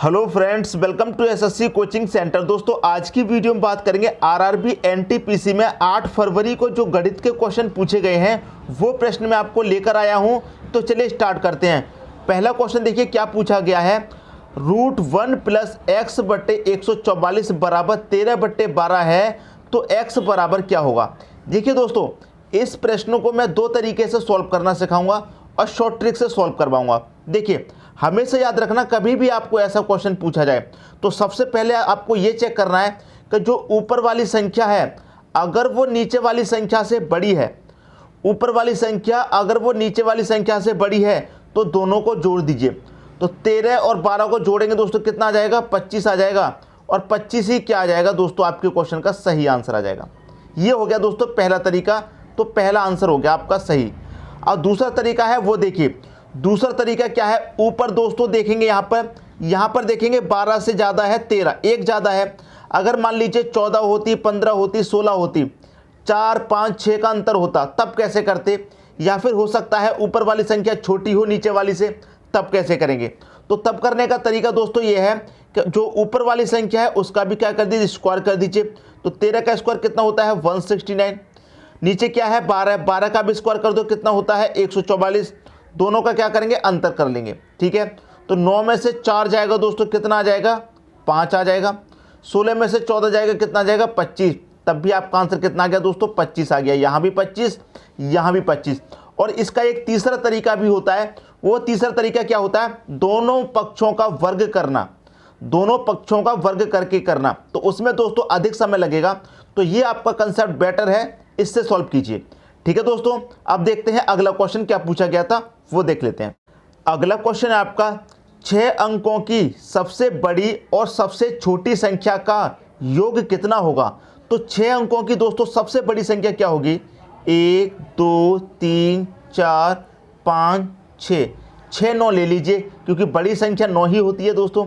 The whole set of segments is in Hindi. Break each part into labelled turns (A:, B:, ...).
A: Hello friends, welcome to SSC coaching centre. दोस्तों, आज की वीडियो में बात करेंगे आरआरबी एनटीपीसी में 8 फरवरी को जो गणित के क्वेश्चन पूछे गए हैं वो प्रश्न मैं आपको लेकर आया हूं। तो चलिए स्टार्ट करते हैं। पहला क्वेश्चन देखिए क्या पूछा गया है। √1 + x/144 बराबर 13/12 है, तो x बराबर क्या होगा। देखिए दोस्तों, इस प्रश्न को मैं दो तरीके से सॉल्व करना सिखाऊंगा और शॉर्ट ट्रिक से सॉल्व करवाऊंगा। देखिए, हमेशा याद रखना, कभी भी आपको ऐसा क्वेश्चन पूछा जाए तो सबसे पहले आपको ये चेक करना है कि जो ऊपर वाली संख्या है अगर वो नीचे वाली संख्या से बड़ी है, ऊपर वाली संख्या अगर वो नीचे वाली संख्या से बड़ी है तो दोनों को जोड़ दीजिए। तो 13 और 12 को जोड़ेंगे दोस्तों, कितना आ जाएगा, 25 आ जाएगा। और 25 ही क्या आ जाएगा दोस्तों, आपके क्वेश्चन का सही आंसर आ जाएगा। ये हो गया दोस्तों पहला तरीका, तो पहला आंसर हो गया आपका सही। और दूसरा तरीका है वो देखिए, दूसरा तरीका क्या है। ऊपर दोस्तों देखेंगे, यहाँ पर देखेंगे 12 से ज़्यादा है 13, एक ज़्यादा है। अगर मान लीजिए 14 होती, 15 होती, 16 होती, 4, 5, 6 का अंतर होता, तब कैसे करते। या फिर हो सकता है ऊपर वाली संख्या छोटी हो नीचे वाली से, तब कैसे करेंगे। तो तब करने का तरीका दोस्तों ये है कि जो ऊपर वाली संख्या है उसका भी क्या कर दीजिए, स्क्वायर कर दीजिए। तो 13 का स्क्वायर कितना होता है, 169। नीचे क्या है, 12, 12 का भी स्क्वायर कर दो, कितना होता है, 144। दोनों का क्या करेंगे, अंतर कर लेंगे। ठीक है, तो 9 में से 4 जाएगा दोस्तों, कितना आ जाएगा, 5 आ जाएगा। 16 में से 14 जाएगा, कितना आ जाएगा, 25। तब भी आपका आंसर कितना आ गया दोस्तों, 25 आ गया। यहाँ भी 25, यहाँ भी 25। और इसका एक तीसरा तरीका भी होता है। वो तीसरा तरीका क्या होता है, दोनों पक्षों का वर्ग करना, दोनों पक्षों का वर्ग करके करना। तो उसमें दोस्तों अधिक समय लगेगा। तो ये आपका कंसेप्ट बेटर है, इससे सॉल्व कीजिए। ठीक है दोस्तों, अब देखते हैं अगला क्वेश्चन क्या पूछा गया था, वो देख लेते हैं। अगला क्वेश्चन है आपका, 6 अंकों की सबसे बड़ी और सबसे छोटी संख्या का योग कितना होगा। तो 6 अंकों की दोस्तों सबसे बड़ी संख्या क्या होगी, 1, 2, 3, 4, 5, 6। 6, 9 ले लीजिए, क्योंकि बड़ी संख्या 9 ही होती है दोस्तों।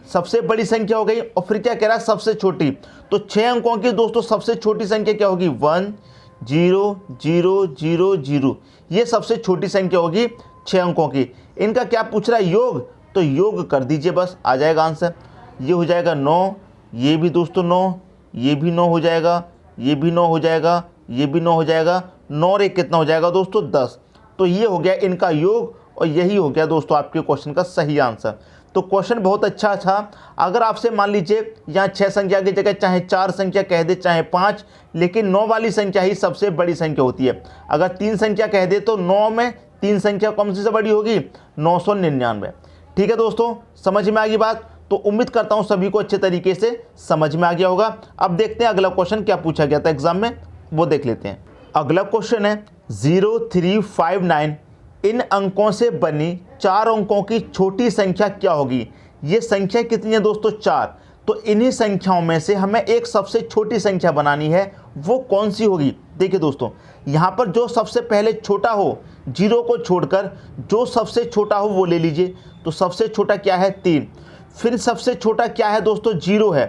A: सबसे बड़ी संख्या हो गई, और फिर क्या कह रहा है, सबसे छोटी। तो 6 अंकों की दोस्तों सबसे छोटी संख्या क्या होगी, 1, 0, 0, 0, 0। ये सबसे छोटी संख्या होगी 6 अंकों की। इनका क्या पूछ रहा है, योग। तो योग कर दीजिए, बस आ जाएगा आंसर। ये हो जाएगा 9, ये भी दोस्तों 9, ये भी 9 हो जाएगा, ये भी 9 हो जाएगा, ये भी 9 हो जाएगा। 9 और 1 कितना हो जाएगा दोस्तों, 10। तो ये हो गया इनका योग, और यही हो गया दोस्तों आपके क्वेश्चन का सही आंसर। तो क्वेश्चन बहुत अच्छा था। अगर आपसे मान लीजिए यहाँ 6 संख्या की जगह चाहे 4 संख्या कह दे, चाहे 5, लेकिन 9 वाली संख्या ही सबसे बड़ी संख्या होती है। अगर 3 संख्या कह दे तो 9 में 3 संख्या कौन सी से बड़ी होगी, 999। ठीक है दोस्तों, समझ में आ गई बात। तो उम्मीद करता हूँ सभी को अच्छे तरीके से समझ में आ गया होगा। अब देखते हैं अगला क्वेश्चन क्या पूछा गया था एग्जाम में, वो देख लेते हैं। अगला क्वेश्चन है 0359, इन अंकों से बनी 4 अंकों की छोटी संख्या क्या होगी। ये संख्या कितनी है दोस्तों, 4। तो इन्हीं संख्याओं में से हमें एक सबसे छोटी संख्या बनानी है, वो कौन सी होगी। देखिए दोस्तों, यहाँ पर जो सबसे पहले छोटा हो, 0 को छोड़कर जो सबसे छोटा हो वो ले लीजिए। तो सबसे छोटा क्या है, 3। फिर सबसे छोटा क्या है दोस्तों, 0 है,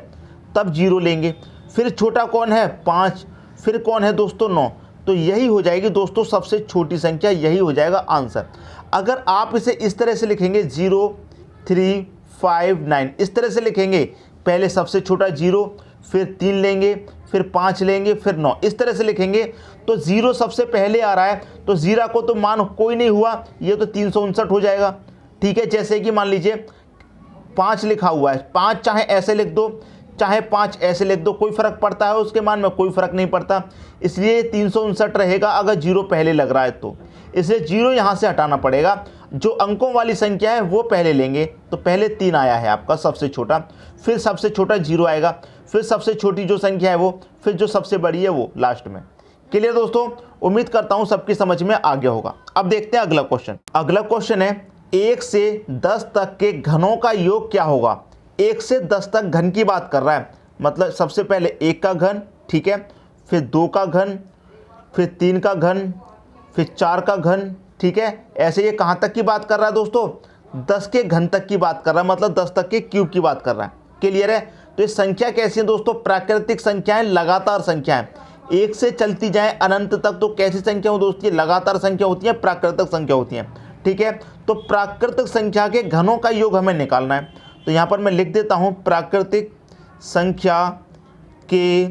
A: तब 0 लेंगे। फिर छोटा कौन है, 5। फिर कौन है दोस्तों, 9। तो यही हो जाएगी दोस्तों सबसे छोटी संख्या, यही हो जाएगा आंसर। अगर आप इसे इस तरह से लिखेंगे 0359, इस तरह से लिखेंगे, पहले सबसे छोटा 0, फिर 3 लेंगे, फिर 5 लेंगे, फिर 9, इस तरह से लिखेंगे। तो 0 सबसे पहले आ रहा है, तो 0 को तो मान कोई नहीं हुआ, ये तो 359 हो जाएगा। ठीक है, जैसे कि मान लीजिए 5 लिखा हुआ है, 5 चाहे ऐसे लिख दो, चाहे 5 ऐसे लिख दो, कोई फ़र्क पड़ता है उसके मान में, कोई फ़र्क नहीं पड़ता। इसलिए 359 रहेगा अगर 0 पहले लग रहा है तो। इसलिए 0 यहाँ से हटाना पड़ेगा। जो अंकों वाली संख्या है वो पहले लेंगे। तो पहले 3 आया है आपका सबसे छोटा, फिर सबसे छोटा 0 आएगा, फिर सबसे छोटी जो संख्या है वो, फिर जो सबसे बड़ी है वो लास्ट में। क्लियर दोस्तों, उम्मीद करता हूँ सबकी समझ में आ गया होगा। अब देखते हैं अगला क्वेश्चन। अगला क्वेश्चन है, 1 से 10 तक के घनों का योग क्या होगा। 1 से 10 तक घन की बात कर रहा है, मतलब सबसे पहले 1 का घन, ठीक है, फिर 2 का घन, फिर 3 का घन, फिर 4 का घन। ठीक है, ऐसे ये कहाँ तक की बात कर रहा है दोस्तों, 10 के घन तक की बात कर रहा है, मतलब 10 तक के क्यूब की बात कर रहा है। क्लियर है। तो ये संख्या कैसी है दोस्तों, प्राकृतिक संख्याएं, लगातार संख्याएं। 1 से चलती जाए अनंत तक, तो कैसी संख्या हो दोस्तों, ये लगातार संख्या होती है, प्राकृतिक संख्या होती है। ठीक है, तो प्राकृतिक संख्या के घनों का योग हमें निकालना है। तो यहाँ पर मैं लिख देता हूँ प्राकृतिक संख्या के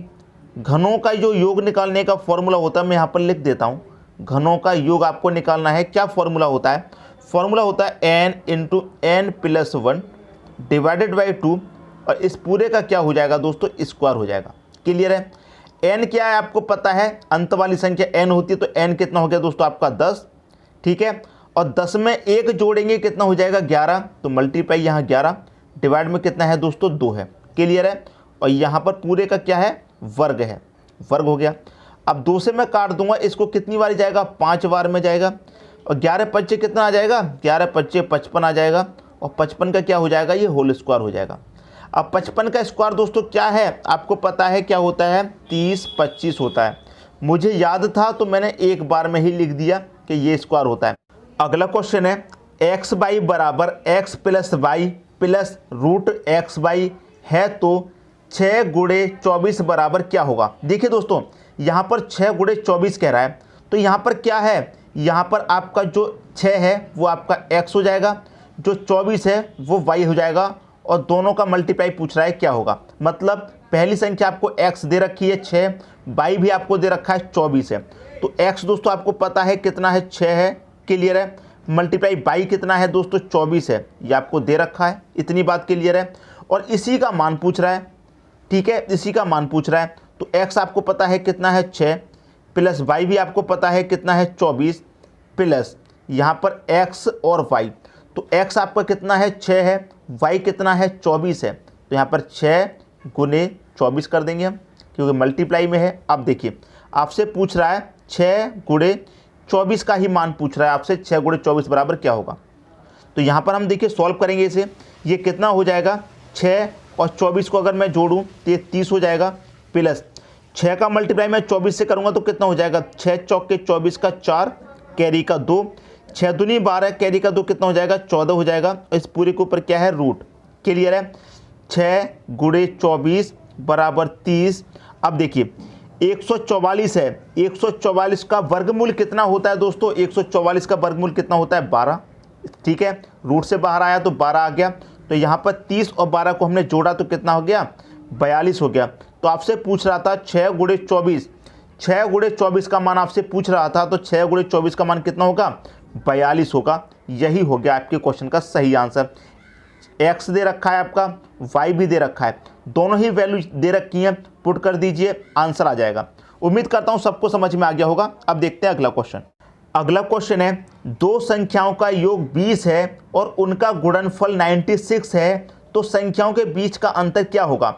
A: घनों का जो योग निकालने का फॉर्मूला होता है, मैं यहाँ पर लिख देता हूँ। घनों का योग आपको निकालना है। क्या फॉर्मूला होता है? फॉर्मूला होता है n into n plus 1 divided by 2, और इस पूरे का क्या हो जाएगा दोस्तों? स्क्वायर हो जाएगा। क्लियर है? n क्या है आपको पता है, अंत वाली संख्या n होती है, तो n कितना हो गया दोस्तों आपका 10। ठीक है, और 10 में 1 जोड़ेंगे कितना हो जाएगा? 11। तो मल्टीप्लाई यहाँ 11 डिवाइड में कितना है दोस्तों? 2 है। क्लियर है? और यहाँ पर पूरे का क्या है? वर्ग है, वर्ग हो गया। अब 2 से मैं काट दूंगा, इसको कितनी बार जाएगा? 5 बार में जाएगा। और 11 पच्चे कितना आ जाएगा? 11 पच्चे 55 आ जाएगा, और 55 का क्या हो जाएगा? ये होल स्क्वायर हो जाएगा। अब 55 का स्क्वायर दोस्तों क्या है आपको पता है? क्या होता है? 30 25 होता है। मुझे याद था तो मैंने एक बार में ही लिख दिया कि ये स्क्वायर होता है। अगला क्वेश्चन है एक्स वाई बराबर X plus Y plus root X Y है तो 6 गुणे 24 बराबर क्या होगा? देखिए दोस्तों, यहाँ पर 6 गुणे 24 कह रहा है, तो यहाँ पर क्या है? यहाँ पर आपका जो 6 है वो आपका x हो जाएगा, जो 24 है वो y हो जाएगा, और दोनों का मल्टीप्लाई पूछ रहा है क्या होगा। मतलब पहली संख्या आपको x दे रखी है 6, y भी आपको दे रखा है 24 है, तो x दोस्तों आपको पता है कितना है? 6 है। क्लियर है? मल्टीप्लाई y कितना है दोस्तों? 24 है, ये आपको दे रखा है। इतनी बात क्लियर है? और इसी का मान पूछ रहा है। ठीक है, इसी का मान पूछ रहा है। तो x आपको पता है कितना है? 6 प्लस y भी आपको पता है कितना है? 24 प्लस यहाँ पर x और y, तो x आपका कितना है? 6 है, y कितना है? 24 है। तो यहाँ पर 6 गुने 24 कर देंगे हम, क्योंकि मल्टीप्लाई में है। अब देखिए आपसे पूछ रहा है 6 गुणे 24 का ही मान पूछ रहा है आपसे, 6 गुणे 24 बराबर क्या होगा। तो यहाँ पर हम देखिए सॉल्व करेंगे इसे। ये कितना हो जाएगा? 6 और 24 को अगर मैं जोड़ूँ तो ये 30 हो जाएगा, प्लस 6 का मल्टीप्लाई मैं 24 से करूँगा तो कितना हो जाएगा? 6 चौके 24 का 4, कैरी का 2, 6 दूनी 12, कैरी का 2 कितना हो जाएगा? 14 हो जाएगा। इस पूरे के ऊपर क्या है? रूट। क्लियर है? 6 गुणे 24 बराबर 30। अब देखिए 144 है, 144 का वर्गमूल कितना होता है दोस्तों? 144 का वर्गमूल कितना होता है? 12। ठीक है, रूट से बाहर आया तो 12 आ गया। तो यहाँ पर 30 और 12 को हमने जोड़ा तो कितना हो गया? 42 हो गया। तो आपसे पूछ रहा था 6 गुणे 24, 6 गुणे 24 का मान आपसे पूछ रहा था, तो 6 गुणे 24 का मान कितना होगा? 42 होगा। यही हो गया आपके क्वेश्चन का सही आंसर। x दे रखा है आपका, y भी दे रखा है, दोनों ही वैल्यू दे रखी हैं, पुट कर दीजिए, आंसर आ जाएगा। उम्मीद करता हूं सबको समझ में आ गया होगा। अब देखते हैं अगला क्वेश्चन। अगला क्वेश्चन है दो संख्याओं का योग 20 है और उनका गुणनफल 96 है, तो संख्याओं के बीच का अंतर क्या होगा?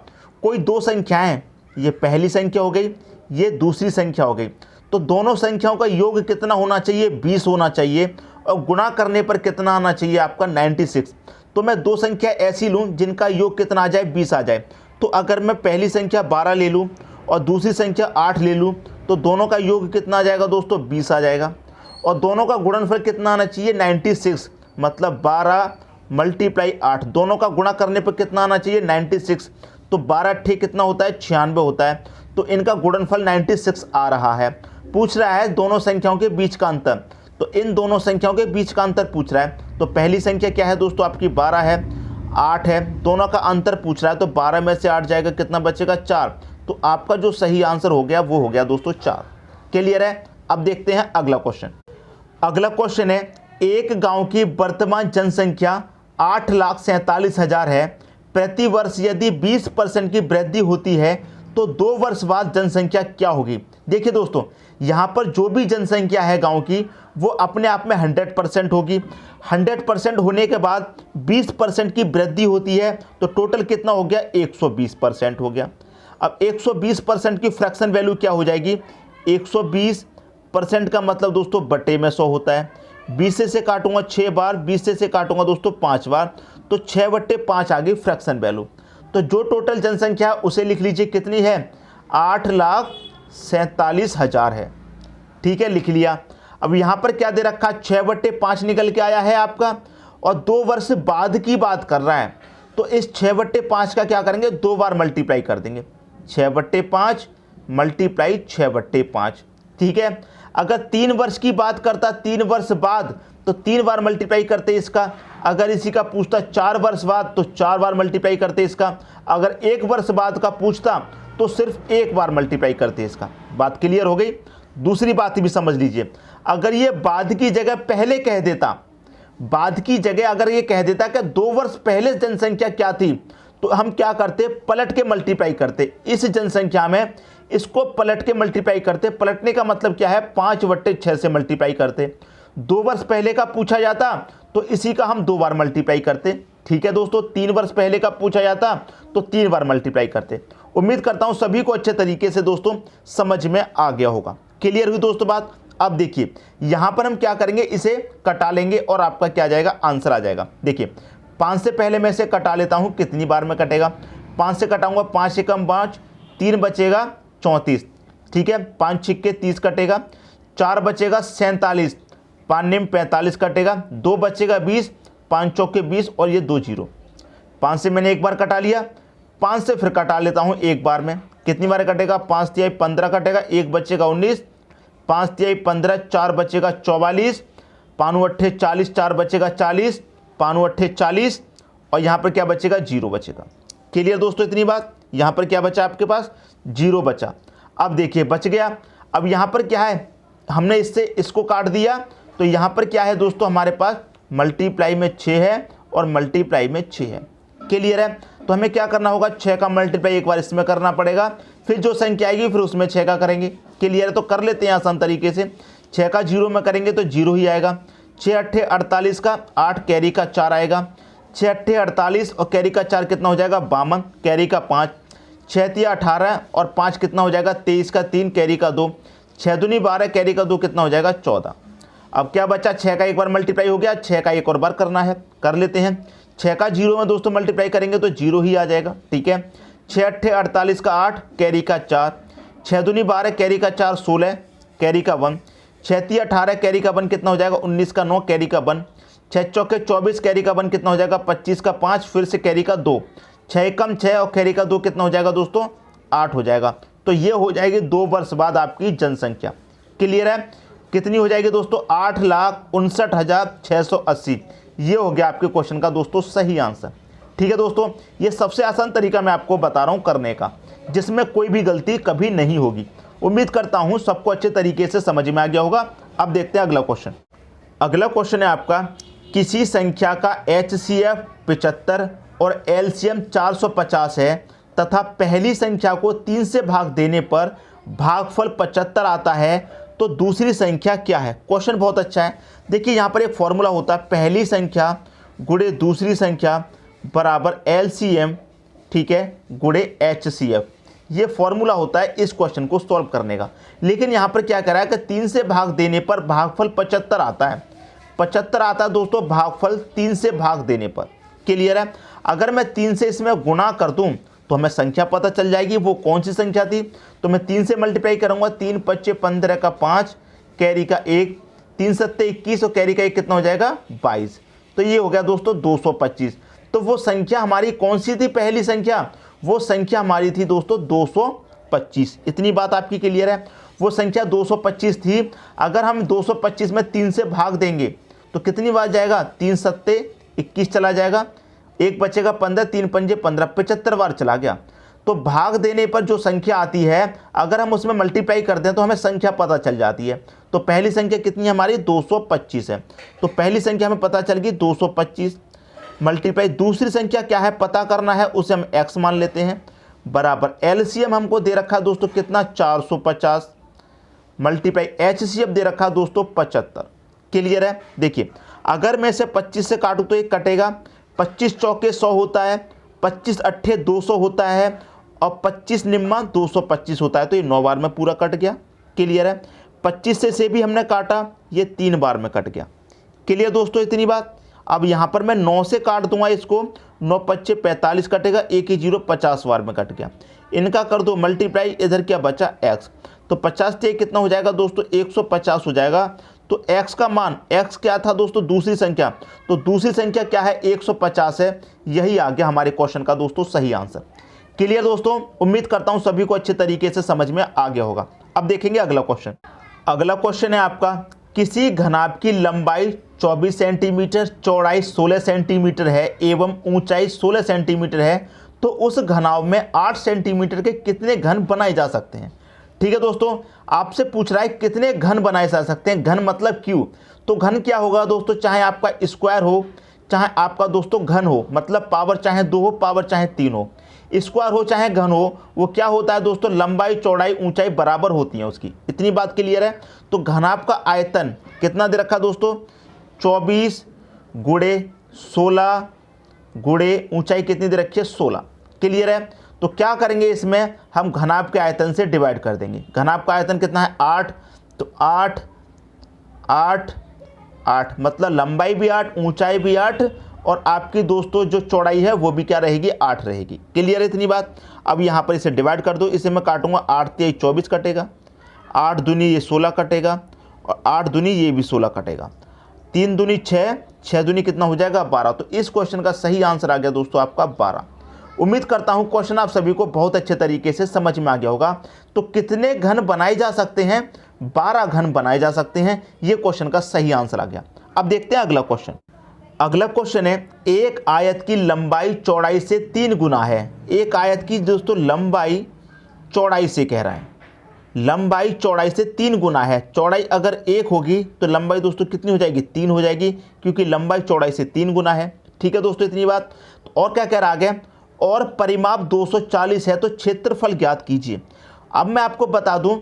A: कोई दो संख्याएं हैं, ये पहली संख्या हो गई, ये दूसरी संख्या हो गई, तो दोनों संख्याओं का योग कितना होना चाहिए? 20 होना चाहिए, और गुणा करने पर कितना आना चाहिए आपका? 96। तो मैं दो संख्या ऐसी लूँ जिनका योग कितना आ जाए? 20 आ जाए। तो अगर मैं पहली संख्या 12 ले लूँ और दूसरी संख्या 8 ले लूँ, तो दोनों का योग कितना आ जाएगा दोस्तों? 20 आ जाएगा। और दोनों का गुणनफल कितना आना चाहिए? 96, मतलब 12 मल्टीप्लाई 8, दोनों का गुणा करने पर कितना आना चाहिए? 96। तो 12 ठीक कितना होता है? 96 होता है। तो इनका गुणनफल 96 आ रहा है। पूछ रहा है दोनों संख्याओं के बीच का अंतर, तो इन दोनों संख्याओं के बीच का अंतर पूछ रहा है। तो पहली संख्या क्या है दोस्तों? आपकी 12 है, 8 है, दोनों का अंतर पूछ रहा है, तो 12 में से 8 जाएगा, कितना बचेगा? 4। तो आपका जो सही आंसर हो गया वो हो गया दोस्तों 4। क्लियर है? अब देखते हैं अगला क्वेश्चन। अगला क्वेश्चन है एक गांव की वर्तमान जनसंख्या 8,47,000 है। प्रति वर्ष यदि 20% की वृद्धि होती है तो 2 वर्ष बाद जनसंख्या क्या होगी? देखिए दोस्तों, यहाँ पर जो भी जनसंख्या है गांव की वो अपने आप में 100% होगी। 100% होने के बाद 20% की वृद्धि होती है, तो टोटल कितना हो गया? 120% हो गया। अब 120% की फ्रैक्शन वैल्यू क्या हो जाएगी? 120% का मतलब दोस्तों बटे में 100 होता है। 20 से काटूंगा 6 बार, 20 से काटूंगा दोस्तों 5 बार, तो 6/5 आ गई फ्रैक्शन वैल्यू। तो जो टोटल जनसंख्या है उसे लिख लीजिए, कितनी है? 8,47,000 है। ठीक है, लिख लिया। अब यहाँ पर क्या दे रखा? 6/5 निकल के आया है आपका, और 2 वर्ष बाद की बात कर रहा है, तो इस 6/5 का क्या करेंगे? 2 बार मल्टीप्लाई कर देंगे। 6/5 मल्टीप्लाई 6/5। ठीक है, अगर 3 वर्ष की बात करता, 3 वर्ष बाद, तो 3 बार मल्टीप्लाई करते इसका। अगर इसी का पूछता 4 वर्ष बाद तो 4 बार मल्टीप्लाई करते इसका। अगर 1 वर्ष बाद का पूछता तो सिर्फ 1 बार मल्टीप्लाई करते इसका। बात क्लियर हो गई। दूसरी बात भी समझ लीजिए, अगर ये बाद की जगह पहले कह देता, बाद की जगह अगर ये कह देता कि 2 वर्ष पहले जनसंख्या क्या थी, तो हम क्या करते, पलट के मल्टीप्लाई करते इस जनसंख्या में, इसको पलट के मल्टीप्लाई करते। पलटने का मतलब क्या है, 5/6 से मल्टीप्लाई करते। 2 वर्ष पहले का पूछा जाता तो इसी का हम 2 बार मल्टीप्लाई करते। ठीक है दोस्तों, 3 वर्ष पहले का पूछा जाता तो 3 बार मल्टीप्लाई करते। उम्मीद करता हूं सभी को अच्छे तरीके से दोस्तों समझ में आ गया होगा। क्लियर हुई दोस्तों बात। अब देखिए यहां पर हम क्या करेंगे, इसे कटा लेंगे और आपका क्या आ जाएगा, आंसर आ जाएगा। देखिए 5 से पहले मैं इसे कटा लेता हूं, कितनी बार में कटेगा, 5 से कटाऊंगा, 5 एकम 5, 3 बचेगा 34। ठीक है, 5 छिक्के 30 कटेगा, 4 बचेगा 47, 5 निम 45 कटेगा, 2 बचेगा 20, 5 चौके 20 और ये 2 जीरो। 5 से मैंने एक बार कटा लिया, 5 से फिर कटा लेता हूं एक बार में, कितनी बार कटेगा, 5 तिहाई 15 कटेगा, 1 बचेगा 19, 5 तिहाई 15, 4 बचेगा 44, 5 अट्ठे 40, 4 बचेगा 40, 5 अट्ठे 40 और यहाँ पर क्या बचेगा, 0 बचेगा। क्लियर दोस्तों इतनी बात। यहाँ पर क्या बचा आपके पास, 0 बचा। अब देखिए बच गया। अब यहाँ पर क्या है, हमने इससे इसको काट दिया तो यहाँ पर क्या है दोस्तों, हमारे पास मल्टीप्लाई में 6 है और मल्टीप्लाई में 6 है। क्लियर है, तो हमें क्या करना होगा, 6 का मल्टीप्लाई एक बार इसमें करना पड़ेगा, फिर जो संख्या आएगी फिर उसमें 6 का करेंगे। क्लियर है, तो कर लेते हैं आसान तरीके से। 6 का 0 में करेंगे तो 0 ही आएगा। 6 अट्ठे 48 का 8 कैरी का 4 आएगा। 6 अट्ठे 48 और कैरी का 4 कितना हो जाएगा, 52, कैरी का 5। 6 तिया 18 और 5 कितना हो जाएगा, 23 का 3, कैरी का 2। 6 दूनी 12, कैरी का 2 कितना हो जाएगा, 14। अब क्या बचा, 6 का एक बार मल्टीप्लाई हो गया, 6 का एक और बार करना है, कर लेते हैं। 6 का 0 में दोस्तों मल्टीप्लाई करेंगे तो 0 ही आ जाएगा। ठीक है, 6 अट्ठे 48 का 8, कैरी का 4। 6 दूनी 12, कैरी का 4 16, कैरी का 1। 6 तिया 18, कैरी का 1 कितना हो जाएगा, 19 का 9, कैरी का 1। 6 चौके 24, कैरी का 1 कितना हो जाएगा, 25 का 5, फिर से कैरी का 2। 6 एकम 6 और कैरी का 2 कितना हो जाएगा दोस्तों, 8 हो जाएगा। तो ये हो जाएगी 2 वर्ष बाद आपकी जनसंख्या। क्लियर है, कितनी हो जाएगी दोस्तों, 8,59,680। ये हो गया आपके क्वेश्चन का दोस्तों सही आंसर। ठीक है दोस्तों, ये सबसे आसान तरीका मैं आपको बता रहा हूं करने का, जिसमें कोई भी गलती कभी नहीं होगी। उम्मीद करता हूं सबको अच्छे तरीके से समझ में आ गया होगा। अब देखते हैं अगला क्वेश्चन। अगला क्वेश्चन है आपका, किसी संख्या का HCF 75 और LCM 450 है तथा पहली संख्या को 3 से भाग देने पर भागफल 75 आता है, तो दूसरी संख्या क्या है। क्वेश्चन बहुत अच्छा है। देखिए यहाँ पर एक फॉर्मूला होता है, पहली संख्या गुणे दूसरी संख्या बराबर LCM, ठीक है, गुणे HCF। ये फॉर्मूला होता है इस क्वेश्चन को सॉल्व करने का। लेकिन यहाँ पर क्या करा है कि 3 से भाग देने पर भागफल 75 आता है। 75 आता है दोस्तों भागफल 3 से भाग देने पर। क्लियर है, अगर मैं 3 से इसमें गुणा कर दूं तो हमें संख्या पता चल जाएगी वो कौन सी संख्या थी। तो मैं 3 से मल्टीप्लाई करूंगा, 3 पच्चे 15 का 5, कैरी का 1, 3 सत्ते 21 और कैरी का 1 कितना हो जाएगा, 22। तो ये हो गया दोस्तों 225। तो वो संख्या हमारी कौन सी थी, पहली संख्या, वो संख्या हमारी थी दोस्तों 225। इतनी बात आपकी क्लियर है, वो संख्या 225 थी। अगर हम 225 में 3 से भाग देंगे तो कितनी बार जाएगा, 3 सत्ते 21 चला जाएगा, 1 बचेगा 15, 3 पंजे 15, 75 बार चला गया। तो भाग देने पर जो संख्या आती है अगर हम उसमें मल्टीप्लाई करते हैं तो हमें संख्या पता चल जाती है। तो पहली संख्या कितनी है हमारी, 225 है। तो पहली संख्या हमें पता चल गई 225 मल्टीप्लाई दूसरी संख्या क्या है पता करना है, उसे हम x मान लेते हैं, बराबर LCM हमको दे रखा है दोस्तों कितना, 450 मल्टीप्लाई HCF दे रखा है दोस्तों 75। क्लियर है, देखिए अगर मैं इसे 25 से काटूँ तो ये कटेगा, 25 चौके 100 होता है, 25 अट्ठे 200 होता है और 25 निम्मा 225 होता है। तो ये 9 बार में पूरा कट गया। क्लियर है, 25 से भी हमने काटा, ये 3 बार में कट गया। क्लियर दोस्तों इतनी बात। अब यहाँ पर मैं 9 से काट दूंगा इसको, 9 पच्चे 45 कटेगा, 1 ही 0 50 बार में कट गया। इनका कर दो मल्टीप्लाई, इधर क्या बचा x, तो 50 से कितना हो जाएगा दोस्तों 150 हो जाएगा। तो x का मान, x क्या था दोस्तों दूसरी संख्या, तो दूसरी संख्या क्या है 150 है। यही आ गया हमारे क्वेश्चन का दोस्तों सही आंसर। क्लियर दोस्तों, उम्मीद करता हूं सभी को अच्छे तरीके से समझ में आ गया होगा। अब देखेंगे अगला क्वेश्चन। अगला क्वेश्चन है आपका, किसी घनाभ की लंबाई 24 सेंटीमीटर, चौड़ाई 16 सेंटीमीटर है एवं ऊंचाई 16 सेंटीमीटर है, तो उस घनाभ में 8 सेंटीमीटर के कितने घन बनाए जा सकते हैं। ठीक है दोस्तों, आपसे पूछ रहा है कितने घन बनाए जा सकते हैं। घन मतलब क्यों, तो घन क्या होगा दोस्तों, चाहे आपका स्क्वायर हो, चाहे आपका दोस्तों घन हो, मतलब पावर चाहे 2 हो, पावर चाहे 3 हो, स्क्वायर हो चाहे घन हो, वो क्या होता है दोस्तों, लंबाई चौड़ाई ऊंचाई बराबर होती है उसकी। इतनी बात क्लियर है। तो घनाभ का आयतन कितना दे रखा दोस्तों, 24 गुणे 16 गुणे ऊंचाई कितनी दे रखी है, 16। क्लियर है। तो क्या करेंगे, इसमें हम घनाभ के आयतन से डिवाइड कर देंगे। घनाभ का आयतन कितना है, 8, तो 8 8 8, मतलब लंबाई भी 8, ऊंचाई भी 8, और आपकी दोस्तों जो चौड़ाई है वो भी क्या रहेगी, 8 रहेगी। क्लियर है इतनी बात। अब यहाँ पर इसे डिवाइड कर दो, इसे मैं काटूंगा, 8 × 3 = 24 कटेगा, 8 दूनी ये 16 कटेगा, और 8 दूनी ये भी 16 कटेगा, 3 दूनी 6, 6 दूनी कितना हो जाएगा, 12। तो इस क्वेश्चन का सही आंसर आ गया दोस्तों आपका 12। उम्मीद करता हूं क्वेश्चन आप सभी को बहुत अच्छे तरीके से समझ में आ गया होगा। तो कितने घन बनाए जा सकते हैं, 12 घन बनाए जा सकते हैं, ये क्वेश्चन का सही आंसर आ गया। अब देखते हैं अगला क्वेश्चन। अगला क्वेश्चन है, एक आयत की लंबाई चौड़ाई से 3 गुना है। एक आयत की दोस्तों लंबाई चौड़ाई से कह रहा है, लंबाई चौड़ाई से 3 गुना है। चौड़ाई अगर 1 होगी तो लंबाई दोस्तों कितनी हो जाएगी, 3 हो जाएगी, क्योंकि लंबाई चौड़ाई से 3 गुना है। ठीक है दोस्तों, इतनी बात। और क्या कह रहा आगे, और परिमाप 240 है, तो क्षेत्रफल ज्ञात कीजिए। अब मैं आपको बता दूं,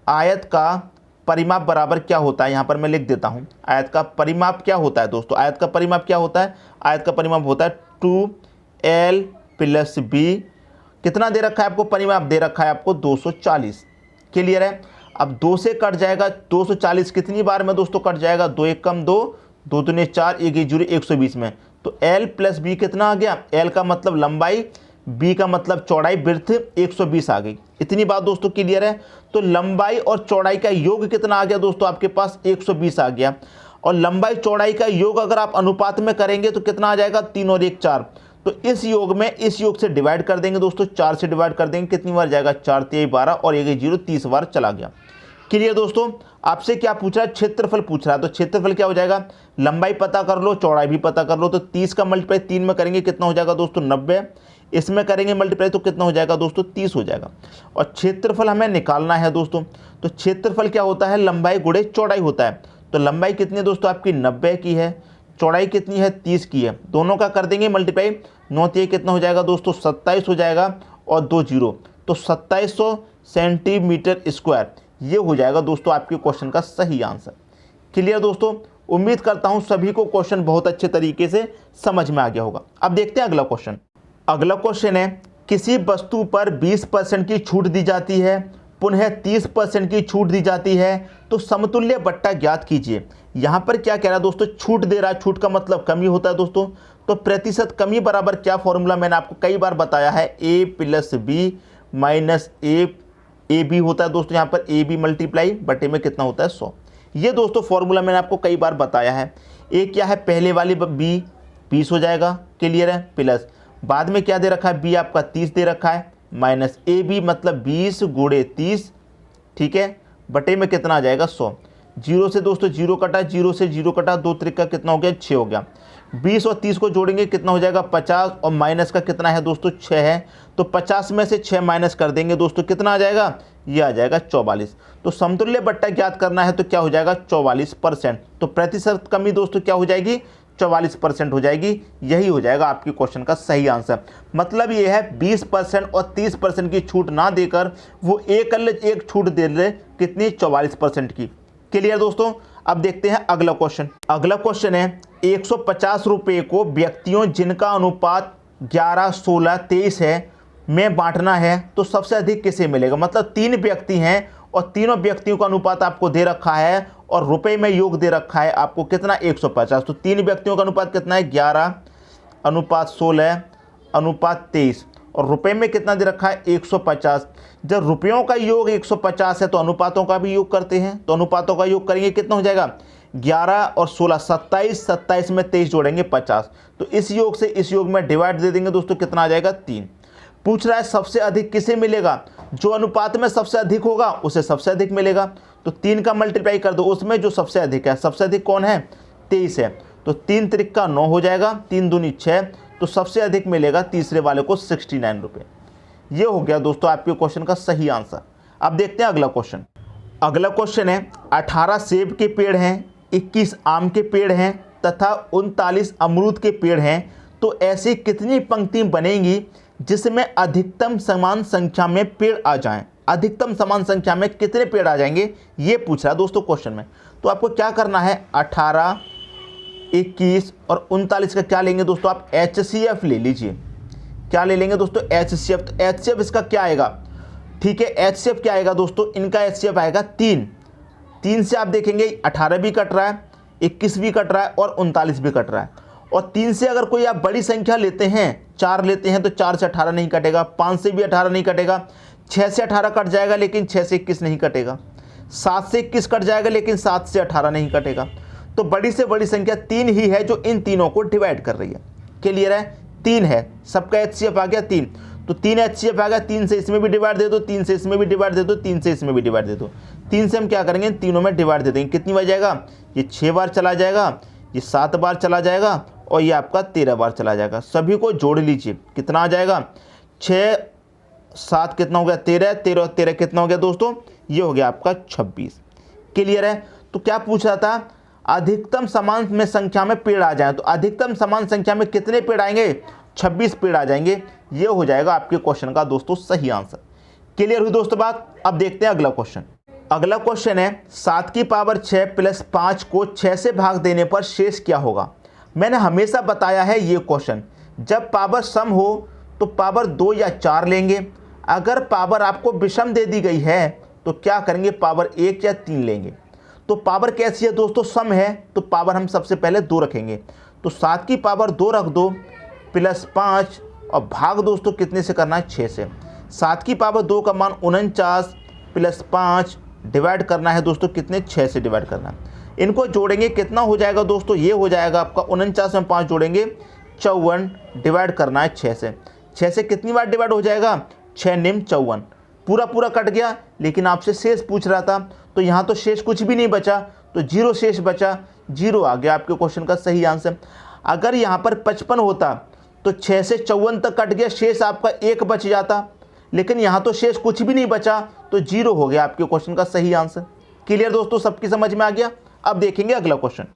A: आयत का परिमाप बराबर क्या होता है, यहां पर मैं लिख देता हूं। आयत का परिमाप क्या होता है दोस्तों, आयत का परिमाप क्या होता है, आयत का परिमाप होता है 2l + b। कितना दे रखा है आपको, परिमाप दे रखा है आपको 240। क्लियर है। अब 2 से कट जाएगा 240, कितनी बार में दोस्तों कट जाएगा, 2 × 1 = 2, 2 दूनी 4, 1 × 0 120 में। तो l + b कितना आ गया, l का मतलब लंबाई, b का मतलब चौड़ाई, बिर्थ 120 आ गई। इतनी बात दोस्तों क्लियर है। तो लंबाई और चौड़ाई का योग कितना आ गया दोस्तों, आपके पास 120 आ गया। और लंबाई चौड़ाई का योग अगर आप अनुपात में करेंगे तो कितना आ जाएगा, 3 और 1 4। तो इस योग में इस योग से डिवाइड कर देंगे दोस्तों, 4 से डिवाइड कर देंगे, कितनी बार जाएगा, 4 × 3 = 12, और 1 × 0 30 बार चला गया। क्लियर दोस्तों। आपसे क्या पूछ रहा है, क्षेत्रफल पूछ रहा है। तो क्षेत्रफल क्या हो जाएगा, लंबाई पता कर लो, चौड़ाई भी पता कर लो। तो 30 का मल्टीप्लाई 3 में करेंगे कितना हो जाएगा दोस्तों, 90। इसमें करेंगे मल्टीप्लाई तो कितना हो जाएगा दोस्तों, 30 हो जाएगा। और क्षेत्रफल हमें निकालना है दोस्तों। तो क्षेत्रफल क्या होता है, लंबाई गुणे चौड़ाई होता है। तो लंबाई कितनी है दोस्तों आपकी, 90 की है, चौड़ाई कितनी है, 30 की है। दोनों का कर देंगे मल्टीप्लाई, 9 × 3 कितना हो जाएगा दोस्तों, 27 हो जाएगा, और 2 0, तो 2700 सेंटीमीटर स्क्वायर। ये हो जाएगा दोस्तों आपके क्वेश्चन का सही आंसर। क्लियर दोस्तों। उम्मीद करता हूं सभी को क्वेश्चन बहुत अच्छे तरीके से समझ में आ गया होगा। अब देखते हैं अगला क्वेश्चन। अगला क्वेश्चन है, किसी वस्तु पर 20% की छूट दी जाती है, पुनः 30% की छूट दी जाती है, तो समतुल्य बट्टा ज्ञात कीजिए। यहां पर क्या कह रहा है दोस्तों, छूट दे रहा है, छूट का मतलब कमी होता है दोस्तों। तो प्रतिशत कमी बराबर क्या फॉर्मूला, मैंने आपको कई बार बताया है, a + b - ए बी होता है दोस्तों। यहाँ पर ए बी मल्टीप्लाई बटे में कितना होता है, 100। ये दोस्तों फॉर्मूला मैंने आपको कई बार बताया है। ए क्या है, पहले वाली बी 20 हो जाएगा। क्लियर है। प्लस बाद में क्या दे रखा है, बी आपका 30 दे रखा है, माइनस ए बी मतलब 20 × 30, ठीक है, बटे में कितना आ जाएगा, 100। 0 से दोस्तों 0 कटा, 0 से 0 कटा, 2 त्रिक का कितना हो गया, 6 हो गया। 20 और 30 को जोड़ेंगे कितना हो जाएगा, 50, और माइनस का कितना है दोस्तों, 6 है। तो 50 में से 6 माइनस कर देंगे दोस्तों, कितना आ जाएगा, ये आ जाएगा 44। तो समतुल्य बट्टा ज्ञात करना है तो क्या हो जाएगा, 44%। तो प्रतिशत कमी दोस्तों क्या हो जाएगी, 44% हो जाएगी। यही हो जाएगा आपके क्वेश्चन का सही आंसर। मतलब ये है 20% और 30% की छूट ना देकर वो एक छूट दे रहे, कितनी, 44% की। क्लियर दोस्तों। अब देखते हैं अगला क्वेश्चन। अगला क्वेश्चन है, 150 रुपये को व्यक्तियों जिनका अनुपात 11, 16, 23 है में बांटना है, तो सबसे अधिक किसे मिलेगा। मतलब 3 व्यक्ति हैं और तीनों व्यक्तियों का अनुपात आपको दे रखा है और रुपए में योग दे रखा है आपको कितना, 150। तो 3 व्यक्तियों का अनुपात कितना है, 11 अनुपात 16 अनुपात 23, और रुपए में कितना दे रखा है, 150। जब रुपयों का योग 150 है तो अनुपातों का भी योग करते हैं। तो अनुपातों का योग करेंगे कितना हो जाएगा, 11 और 16 27, 27 में 23 जोड़ेंगे 50। तो इस योग से इस योग में डिवाइड दे देंगे दोस्तों, कितना आ जाएगा, 3। पूछ रहा है सबसे अधिक किसे मिलेगा, जो अनुपात में सबसे अधिक होगा उसे सबसे अधिक मिलेगा। तो 3 का मल्टीप्लाई कर दो, उसमें जो सबसे अधिक है, सबसे अधिक कौन है, 23 है, तो 3 त्रिका 9 हो जाएगा, 3 दूनी 6, तो सबसे अधिक मिलेगा तीसरे वाले को 69 रुपये। ये हो गया दोस्तों आपके क्वेश्चन का सही आंसर। अब देखते हैं अगला क्वेश्चन। अगला क्वेश्चन है 18 सेब के पेड़ हैं, 21 आम के पेड़ हैं तथा 39 अमरूद के पेड़ हैं, तो ऐसी कितनी पंक्ति बनेंगी जिसमें अधिकतम समान संख्या में पेड़ आ जाएं। अधिकतम समान संख्या में कितने पेड़ आ जाएंगे ये पूछ रहा है दोस्तों क्वेश्चन में। तो आपको क्या करना है, 18, 21 और 39 का क्या लेंगे दोस्तों, आप HCF ले लीजिए। क्या ले लेंगे दोस्तों, HCF। तो HCF इसका क्या आएगा, ठीक है, HCF क्या आएगा दोस्तों, इनका HCF आएगा 3। 3 से आप देखेंगे 18 भी कट रहा है, 21 भी कट रहा है और 39 भी कट रहा है। और 3 से अगर कोई आप बड़ी संख्या लेते हैं, 4 लेते हैं, तो 4 से 18 नहीं कटेगा, 5 से भी 18 नहीं कटेगा, 6 से 18 कट जाएगा लेकिन 6 से 21 नहीं कटेगा, 7 से 21 कट जाएगा लेकिन 7 से 18 नहीं कटेगा। तो बड़ी से बड़ी संख्या 3 ही है जो इन तीनों को डिवाइड कर रही है। क्लियर है, 3 है, सबका HCF आ गया 3, तो 3 HCF आ गया, 3 से इसमें भी डिवाइड दे दो, 3 से इसमें भी डिवाइड दे दो, 3 से इसमें भी डिवाइड दे दो। 3 से हम क्या करेंगे, तीनों में डिवाइड दे देंगे। कितनी बार जाएगा, ये 6 बार चला जाएगा, ये 7 बार चला जाएगा और ये आपका 13 बार चला जाएगा। सभी को जोड़ लीजिए, कितना आ जाएगा, 6 7 कितना हो गया, 13, 13 और 13 कितना हो गया दोस्तों, ये हो गया आपका 26। क्लियर है। तो क्या पूछ रहा था, अधिकतम समान में संख्या में पेड़ आ जाए, तो अधिकतम समान संख्या में कितने पेड़ आएंगे, 26 पेड़ आ जाएंगे। ये हो जाएगा आपके क्वेश्चन का दोस्तों सही आंसर। क्लियर हुई दोस्तों बात। अब देखते हैं अगला क्वेश्चन। अगला क्वेश्चन है 7 की पावर 6 प्लस 5 को 6 से भाग देने पर शेष क्या होगा। मैंने हमेशा बताया है ये क्वेश्चन, जब पावर सम हो तो पावर 2 या 4 लेंगे, अगर पावर आपको विषम दे दी गई है तो क्या करेंगे, पावर 1 या 3 लेंगे। तो पावर कैसी है दोस्तों, सम है, तो पावर हम सबसे पहले 2 रखेंगे, तो 7 की पावर 2 रख दो प्लस 5 और भाग दोस्तों कितने से करना है, 6 से। 7 की पावर 2 का मान 49 प्लस 5 डिवाइड करना है दोस्तों कितने, 6 से डिवाइड करना है। इनको जोड़ेंगे कितना हो जाएगा दोस्तों, ये हो जाएगा आपका 49 में 5 जोड़ेंगे 54, डिवाइड करना है 6 से। 6 से कितनी बार डिवाइड हो जाएगा, 6 निम 54, पूरा पूरा कट गया, लेकिन आपसे शेष पूछ रहा था, तो यहाँ तो शेष कुछ भी नहीं बचा, तो 0 शेष बचा, 0 आ गया आपके क्वेश्चन का सही आंसर। अगर यहाँ पर 55 होता तो 6 से 54 तक कट गया, शेष आपका 1 बच जाता, लेकिन यहाँ तो शेष कुछ भी नहीं बचा, तो 0 हो गया आपके क्वेश्चन का सही आंसर। क्लियर दोस्तों, सबकी समझ में आ गया। अब देखेंगे अगला क्वेश्चन।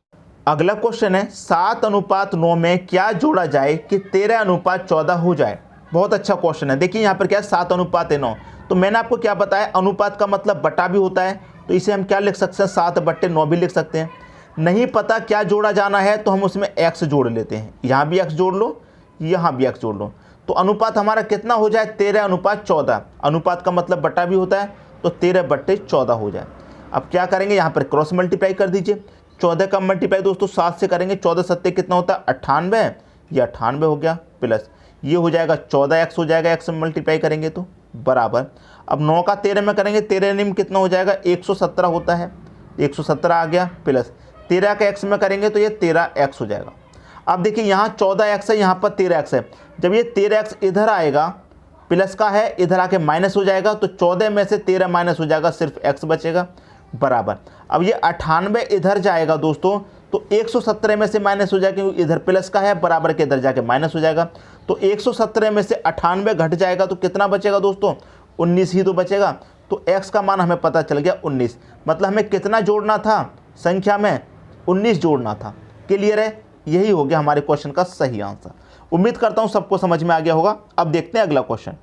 A: अगला क्वेश्चन है 7:9 में क्या जोड़ा जाए कि 13:14 हो जाए। बहुत अच्छा क्वेश्चन है। देखिए यहाँ पर क्या है, 7:9, तो मैंने आपको क्या बताया, अनुपात का मतलब बटा भी होता है, तो इसे हम क्या लिख सकते हैं, 7/9 भी लिख सकते हैं। नहीं पता क्या जोड़ा जाना है तो हम उसमें x जोड़ लेते हैं, यहाँ भी x जोड़ लो, यहाँ भी x जोड़ लो, तो अनुपात हमारा कितना हो जाए, 13:14। अनुपात का मतलब बटा भी होता है, तो 13/14 हो जाए। अब क्या करेंगे, यहाँ पर क्रॉस मल्टीप्लाई कर दीजिए। 14 का मल्टीप्लाई दोस्तों 7 से करेंगे, 14 7 कितना होता है, 98, ये 98 हो गया, प्लस ये हो जाएगा 14x हो जाएगा, x में मल्टीप्लाई करेंगे तो बराबर। अब 9 का 13 में करेंगे, 13 निम कितना हो जाएगा, 117 होता है, 117 आ गया, प्लस 13 का x में करेंगे तो ये 13x हो जाएगा। अब देखिए यहाँ 14x है, यहाँ पर 13x है, जब ये 13x इधर आएगा, प्लस का है, इधर आके माइनस हो जाएगा, तो 14 में से 13 माइनस हो जाएगा, सिर्फ x बचेगा, बराबर। अब ये 98 इधर जाएगा दोस्तों, तो 117 में से माइनस हो जाएगा, क्योंकि इधर प्लस का है, बराबर के इधर जाके माइनस हो जाएगा, तो 117 में से 98 घट जाएगा, तो कितना बचेगा दोस्तों, 19 ही तो बचेगा। तो x का मान हमें पता चल गया 19, मतलब हमें कितना जोड़ना था, संख्या में 19 जोड़ना था। क्लियर है, यही हो गया हमारे क्वेश्चन का सही आंसर। उम्मीद करता हूं सबको समझ में आ गया होगा। अब देखते हैं अगला क्वेश्चन।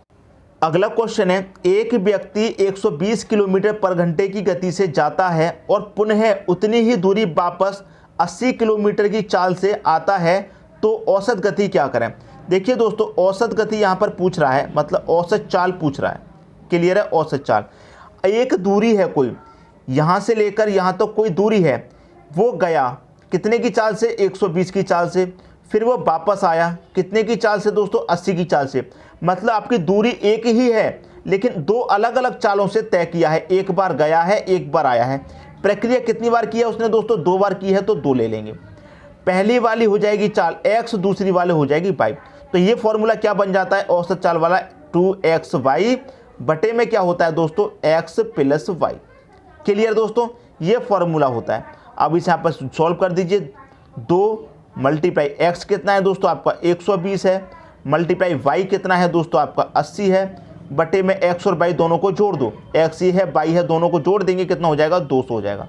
A: अगला क्वेश्चन है, एक व्यक्ति 120 किलोमीटर पर घंटे की गति से जाता है और पुनः उतनी ही दूरी वापस 80 किलोमीटर की चाल से आता है, तो औसत गति क्या करें। देखिए दोस्तों, औसत गति यहाँ पर पूछ रहा है, मतलब औसत चाल पूछ रहा है। क्लियर है, औसत चाल, एक दूरी है कोई, यहाँ से लेकर यहाँ तक कोई दूरी है, वो गया कितने की चाल से, 120 की चाल से, फिर वो वापस आया कितने की चाल से दोस्तों, 80 की चाल से। मतलब आपकी दूरी एक ही है, लेकिन दो अलग अलग चालों से तय किया है, एक बार गया है, एक बार आया है। प्रक्रिया कितनी बार की है उसने दोस्तों, 2 बार की है, तो 2 ले लेंगे। पहली वाली हो जाएगी चाल x, दूसरी वाली हो जाएगी y। तो ये फॉर्मूला क्या बन जाता है, औसत चाल वाला 2xy बटे में क्या होता है दोस्तों, x प्लस y। क्लियर दोस्तों, ये फॉर्मूला होता है। अब इसे यहाँ पर सॉल्व कर दीजिए। 2 मल्टीप्लाई एक्स कितना है दोस्तों आपका 120 है, मल्टीप्लाई वाई कितना है दोस्तों आपका 80 है, बटे में एक्स और वाई दोनों को जोड़ दो, एक्स ही है वाई है, दोनों को जोड़ देंगे कितना हो जाएगा 200 हो जाएगा।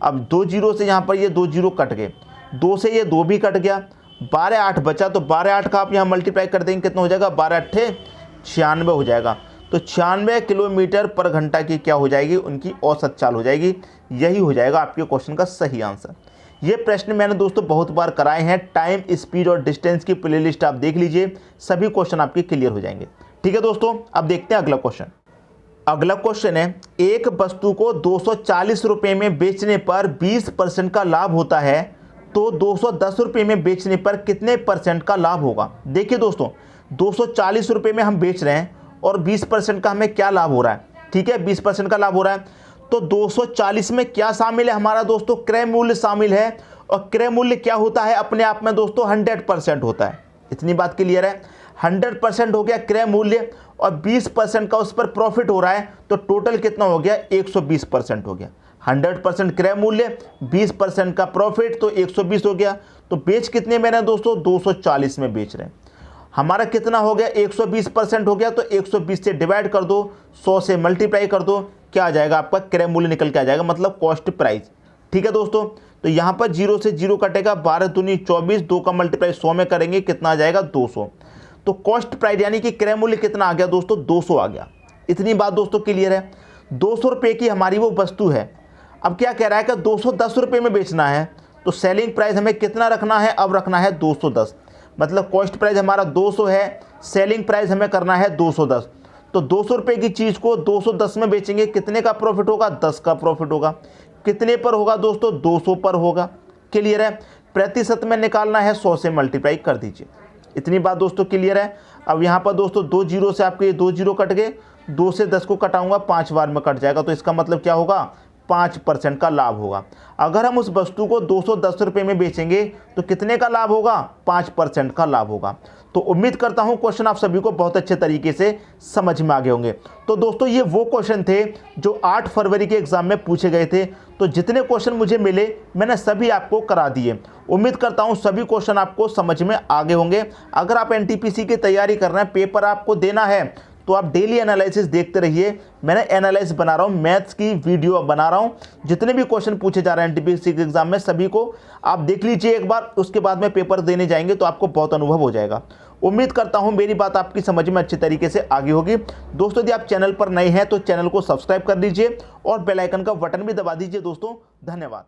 A: अब 2 जीरो से यहाँ पर ये 2 जीरो कट गए, 2 से ये 2 भी कट गया, 12 8 बचा, तो 12 8 का आप यहाँ मल्टीप्लाई कर देंगे कितना हो जाएगा 12 8 96 हो जाएगा। तो 96 किलोमीटर पर घंटा की क्या हो जाएगी, उनकी औसत चाल हो जाएगी। यही हो जाएगा आपके क्वेश्चन का सही आंसर। ये प्रश्न मैंने दोस्तों बहुत बार कराए हैं। टाइम, स्पीड और डिस्टेंस की प्लेलिस्ट आप देख लीजिए, सभी क्वेश्चन आपके क्लियर हो जाएंगे। ठीक है दोस्तों, अब देखते हैं अगला क्वेश्चन। अगला क्वेश्चन है, एक वस्तु को 240 रुपये में बेचने पर 20% का लाभ होता है, तो 210 रुपये में बेचने पर कितने % का लाभ होगा। देखिए दोस्तों, 240 रुपये में हम बेच रहे हैं और 20% का हमें क्या लाभ हो रहा है। ठीक है, 20% का लाभ हो रहा है, तो 240 में क्या शामिल है हमारा दोस्तों, क्रय मूल्य शामिल है। और क्रय मूल्य क्या होता है अपने आप में दोस्तों 100% होता है। इतनी बात क्लियर है, 100% हो गया क्रय मूल्य और 20% का उस पर प्रॉफिट हो रहा है, तो टोटल कितना हो गया 120% हो गया। 100% क्रय मूल्य, 20% का प्रॉफिट, तो 120 हो गया। तो बेच कितने में रहे दोस्तों 240 में बेच रहे हैं। हमारा कितना हो गया 120% हो गया, तो 120 से डिवाइड कर दो, 100 से मल्टीप्लाई कर दो, क्या आ जाएगा आपका क्रय मूल्य निकल के आ जाएगा, मतलब कॉस्ट प्राइस। ठीक है दोस्तों, तो यहाँ पर 0 से 0 कटेगा, 12 दूनी 24, 2 का मल्टीप्लाई 100 में करेंगे कितना आ जाएगा 200। तो कॉस्ट प्राइस यानी कि क्रय मूल्य कितना आ गया दोस्तों 200 आ गया। इतनी बात दोस्तों क्लियर है। 200 रुपये की हमारी वो वस्तु है। अब क्या कह रहा है कि 210 रुपये में बेचना है, तो सेलिंग प्राइस हमें कितना रखना है, अब रखना है 210। मतलब कॉस्ट प्राइस हमारा 200 है, सेलिंग प्राइस हमें करना है 210। तो 200 रुपये की चीज़ को 210 में बेचेंगे, कितने का प्रॉफिट होगा 10 का प्रॉफिट होगा। कितने पर होगा दोस्तों 200 पर होगा। क्लियर है, प्रतिशत में निकालना है, 100 से मल्टीप्लाई कर दीजिए। इतनी बात दोस्तों क्लियर है। अब यहाँ पर दोस्तों 2 जीरो से आपके 2 जीरो कट गए, 2 से 10 को कटाऊंगा 5 बार में कट जाएगा, तो इसका मतलब क्या होगा 5% का लाभ होगा। अगर हम उस वस्तु को 210 रुपये में बेचेंगे तो कितने का लाभ होगा 5% का लाभ होगा। तो उम्मीद करता हूं क्वेश्चन आप सभी को बहुत अच्छे तरीके से समझ में आ गए होंगे। तो दोस्तों ये वो क्वेश्चन थे जो 8 फरवरी के एग्जाम में पूछे गए थे। तो जितने क्वेश्चन मुझे मिले मैंने सभी आपको करा दिए। उम्मीद करता हूं सभी क्वेश्चन आपको समझ में आ गए होंगे। अगर आप एनटीपीसी की तैयारी कर रहे हैं, पेपर आपको देना है, तो आप डेली एनालिसिस देखते रहिए। मैंने एनालिसिस बना रहा हूँ, मैथ्स की वीडियो बना रहा हूँ। जितने भी क्वेश्चन पूछे जा रहे हैं एनटीपीसी के एग्जाम में सभी को आप देख लीजिए एक बार, उसके बाद में पेपर देने जाएंगे तो आपको बहुत अनुभव हो जाएगा। उम्मीद करता हूँ मेरी बात आपकी समझ में अच्छे तरीके से आगे होगी। दोस्तों यदि आप चैनल पर नए हैं तो चैनल को सब्सक्राइब कर लीजिए और बेल आइकन का बटन भी दबा दीजिए। दोस्तों धन्यवाद।